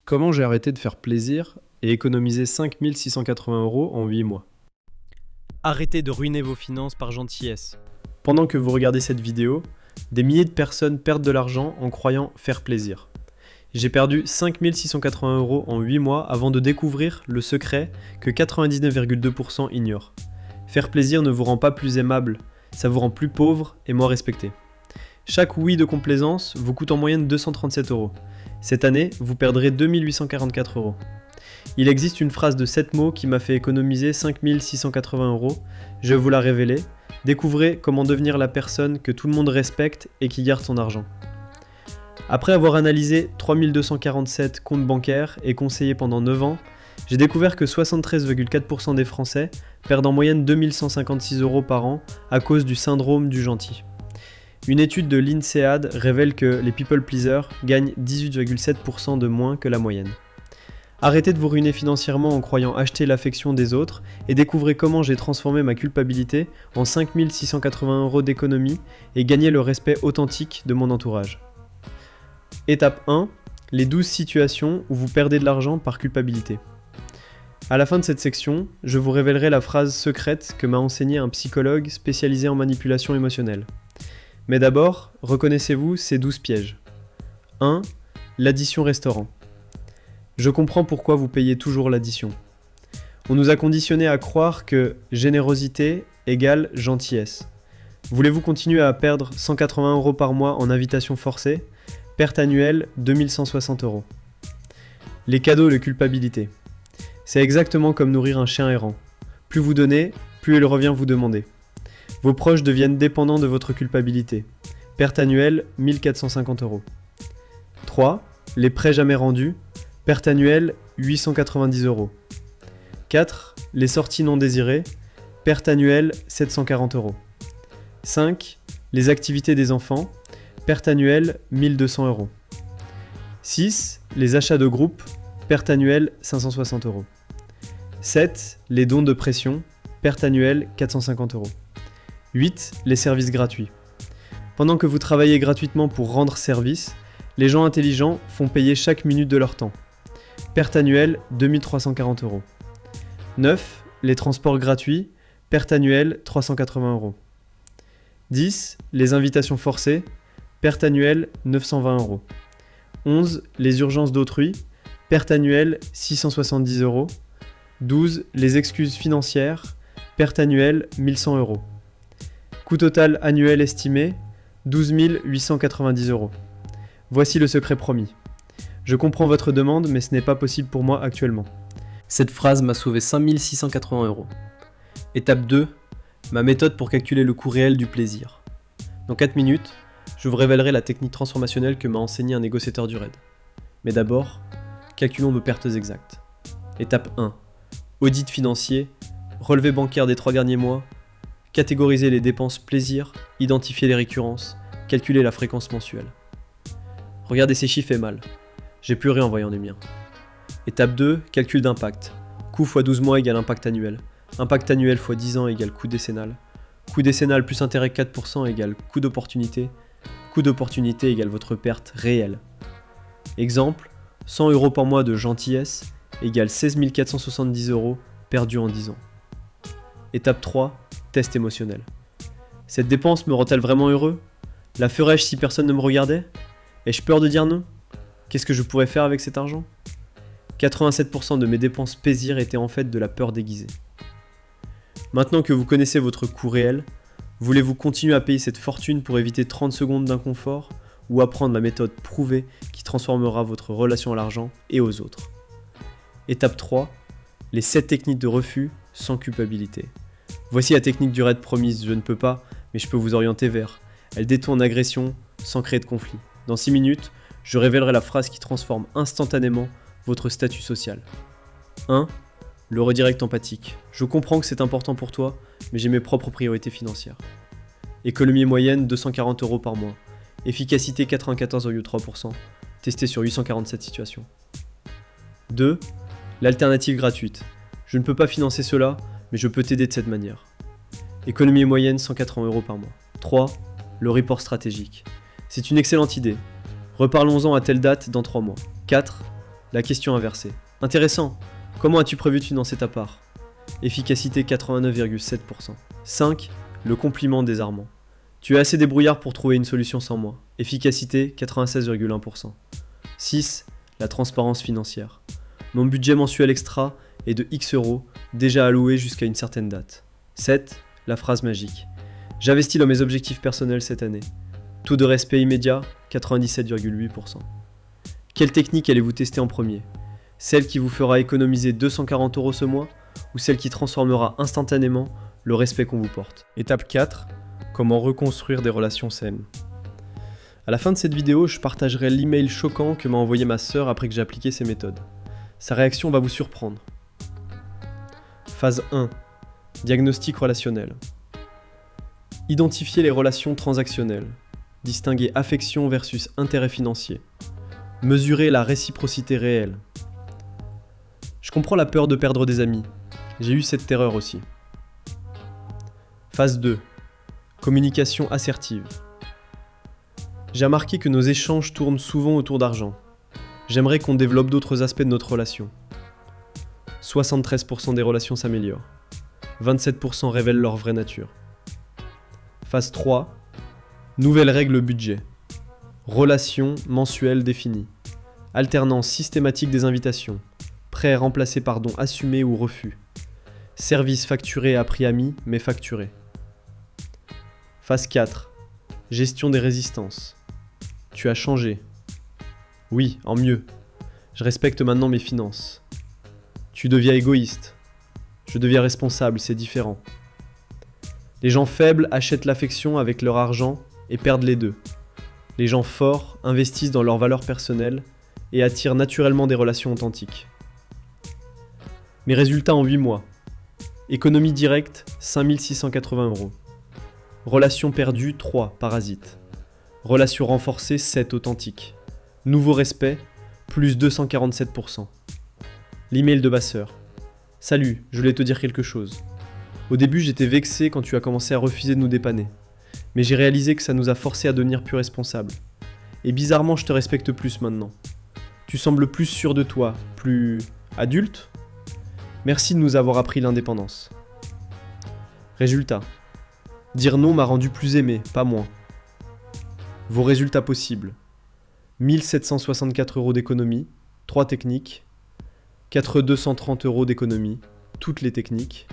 Comment j'ai arrêté de faire plaisir et économisé 5 680 € en 8 mois? Arrêtez de ruiner vos finances par gentillesse. Pendant que vous regardez cette vidéo, des milliers de personnes perdent de l'argent en croyant faire plaisir. J'ai perdu 5 680 € en 8 mois avant de découvrir le secret que 99,2% ignorent. Faire plaisir ne vous rend pas plus aimable, ça vous rend plus pauvre et moins respecté. Chaque oui de complaisance vous coûte en moyenne 237 €. Cette année, vous perdrez 2 844 €. Il existe une phrase de 7 mots qui m'a fait économiser 5 680 €. Je vais vous la révéler. Découvrez comment devenir la personne que tout le monde respecte et qui garde son argent. Après avoir analysé 3247 comptes bancaires et conseillé pendant 9 ans, j'ai découvert que 73,4% des Français perdent en moyenne 2156 € par an à cause du syndrome du gentil. Une étude de l'INSEAD révèle que les people pleasers gagnent 18,7% de moins que la moyenne. Arrêtez de vous ruiner financièrement en croyant acheter l'affection des autres et découvrez comment j'ai transformé ma culpabilité en 5 680 € d'économie et gagné le respect authentique de mon entourage. Étape 1. Les 12 situations où vous perdez de l'argent par culpabilité. À la fin de cette section, je vous révélerai la phrase secrète que m'a enseignée un psychologue spécialisé en manipulation émotionnelle. Mais d'abord, reconnaissez-vous ces 12 pièges. 1. L'addition restaurant. Je comprends pourquoi vous payez toujours l'addition. On nous a conditionnés à croire que générosité égale gentillesse. Voulez-vous continuer à perdre 180 € par mois en invitation forcée? Perte annuelle 2160 €. Les cadeaux de culpabilité. C'est exactement comme nourrir un chien errant. Plus vous donnez, plus il revient vous demander. Vos proches deviennent dépendants de votre culpabilité. Perte annuelle 1450 €. 3. Les prêts jamais rendus. Perte annuelle 890 €. 4. Les sorties non désirées. Perte annuelle 740 €. 5. Les activités des enfants. Perte annuelle 1200 €. 6. Les achats de groupe. Perte annuelle 560 €. 7. Les dons de pression. Perte annuelle 450 €. 8. Les services gratuits. Pendant que vous travaillez gratuitement pour rendre service, les gens intelligents font payer chaque minute de leur temps. Perte annuelle 2340 €. 9. Les transports gratuits. Perte annuelle 380 €. 10. Les invitations forcées. Perte annuelle 920 €. 11. Les urgences d'autrui. Perte annuelle 670 €. 12. Les excuses financières. Perte annuelle 1100 €. Coût total annuel estimé 12 890 €. Voici le secret promis. Je comprends votre demande, mais ce n'est pas possible pour moi actuellement. Cette phrase m'a sauvé 5 680 €. Étape 2. Ma méthode pour calculer le coût réel du plaisir. Dans 4 minutes, je vous révélerai la technique transformationnelle que m'a enseignée un négociateur du RAID. Mais d'abord, calculons nos pertes exactes. Étape 1. Audit financier, relevé bancaire des 3 derniers mois, catégoriser les dépenses plaisir, identifier les récurrences, calculer la fréquence mensuelle. Regardez ces chiffres et mal. J'ai pleuré en voyant les miens. Étape 2, calcul d'impact. Coût x 12 mois égale impact annuel. Impact annuel x 10 ans égale coût décennal. Coût décennal plus intérêt 4% égale coût d'opportunité. Coût d'opportunité égale votre perte réelle. Exemple, 100 € par mois de gentillesse égale 16 470 € perdus en 10 ans. Étape 3, test émotionnel. Cette dépense me rend-elle vraiment heureux? La ferais-je si personne ne me regardait? Ai-je peur de dire non? Qu'est-ce que je pourrais faire avec cet argent? 87% de mes dépenses plaisir étaient en fait de la peur déguisée. Maintenant que vous connaissez votre coût réel, voulez-vous continuer à payer cette fortune pour éviter 30 secondes d'inconfort ou apprendre la méthode prouvée qui transformera votre relation à l'argent et aux autres? Étape 3, les 7 techniques de refus sans culpabilité. Voici la technique du RAID promise, je ne peux pas, mais je peux vous orienter vers. Elle détourne l'agression sans créer de conflit. Dans 6 minutes, je révélerai la phrase qui transforme instantanément votre statut social. 1. Le redirect empathique. Je comprends que c'est important pour toi, mais j'ai mes propres priorités financières. Économie moyenne 240 € par mois. Efficacité 94,3%. Testé sur 847 situations. 2. L'alternative gratuite. Je ne peux pas financer cela, mais je peux t'aider de cette manière. Économie moyenne 180 € par mois. 3. Le report stratégique. C'est une excellente idée. Reparlons-en à telle date dans 3 mois. 4. La question inversée. Intéressant. Comment as-tu prévu de financer ta part? Efficacité 89,7%. 5. Le compliment désarmant. Tu es assez débrouillard pour trouver une solution sans moi. Efficacité 96,1%. 6. La transparence financière. Mon budget mensuel extra est de X euros, déjà alloué jusqu'à une certaine date. 7. La phrase magique. J'investis dans mes objectifs personnels cette année. Taux de respect immédiat 97,8%. Quelle technique allez-vous tester en premier? Celle qui vous fera économiser 240 euros ce mois ou celle qui transformera instantanément le respect qu'on vous porte? Étape 4. Comment reconstruire des relations saines. À la fin de cette vidéo, je partagerai l'email choquant que m'a envoyé ma sœur après que j'ai appliqué ces méthodes. Sa réaction va vous surprendre. Phase 1. Diagnostic relationnel. Identifier les relations transactionnelles. Distinguer affection versus intérêt financier. Mesurer la réciprocité réelle. Je comprends la peur de perdre des amis. J'ai eu cette terreur aussi. Phase 2. Communication assertive. J'ai remarqué que nos échanges tournent souvent autour d'argent. J'aimerais qu'on développe d'autres aspects de notre relation. 73% des relations s'améliorent. 27% révèlent leur vraie nature. Phase 3. Nouvelle règle budget. Relation mensuelle définie. Alternance systématique des invitations. Prêt remplacé par don assumé ou refus. Service facturé à prix ami mais facturé. Phase 4. Gestion des résistances. Tu as changé. Oui, en mieux. Je respecte maintenant mes finances. Tu deviens égoïste. Je deviens responsable, c'est différent. Les gens faibles achètent l'affection avec leur argent et perdent les deux. Les gens forts investissent dans leurs valeurs personnelles et attirent naturellement des relations authentiques. Mes résultats en 8 mois. Économie directe, 5680 euros. Relation perdue, 3, parasite. Relation renforcée, 7, authentique. Nouveau respect, plus 247%. L'email de ma sœur. Salut, je voulais te dire quelque chose. Au début, j'étais vexé quand tu as commencé à refuser de nous dépanner. Mais j'ai réalisé que ça nous a forcés à devenir plus responsables. Et bizarrement, je te respecte plus maintenant. Tu sembles plus sûr de toi, plus adulte. Merci de nous avoir appris l'indépendance. Résultat. Dire non m'a rendu plus aimé, pas moins. Vos résultats possibles. 1764 euros d'économie, 3 techniques. 4230 euros d'économie, toutes les techniques.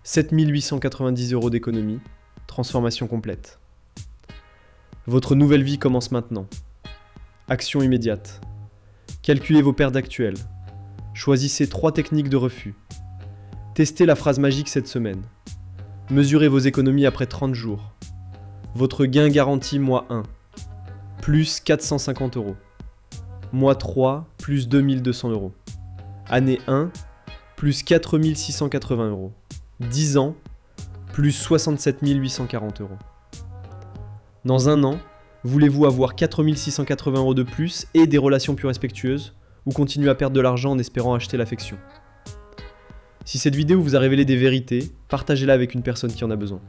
7890 euros d'économie, transformation complète. Votre nouvelle vie commence maintenant. Action immédiate. Calculez vos pertes actuelles. Choisissez 3 techniques de refus. Testez la phrase magique cette semaine. Mesurez vos économies après 30 jours. Votre gain garanti mois 1. Plus 450 euros. Mois 3, plus 2200 euros. Année 1, plus 4680 euros. 10 ans, plus 67 840 euros. Dans un an, voulez-vous avoir 4680 euros de plus et des relations plus respectueuses ou continuer à perdre de l'argent en espérant acheter l'affection? Si cette vidéo vous a révélé des vérités, partagez-la avec une personne qui en a besoin.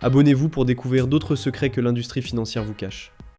Abonnez-vous pour découvrir d'autres secrets que l'industrie financière vous cache.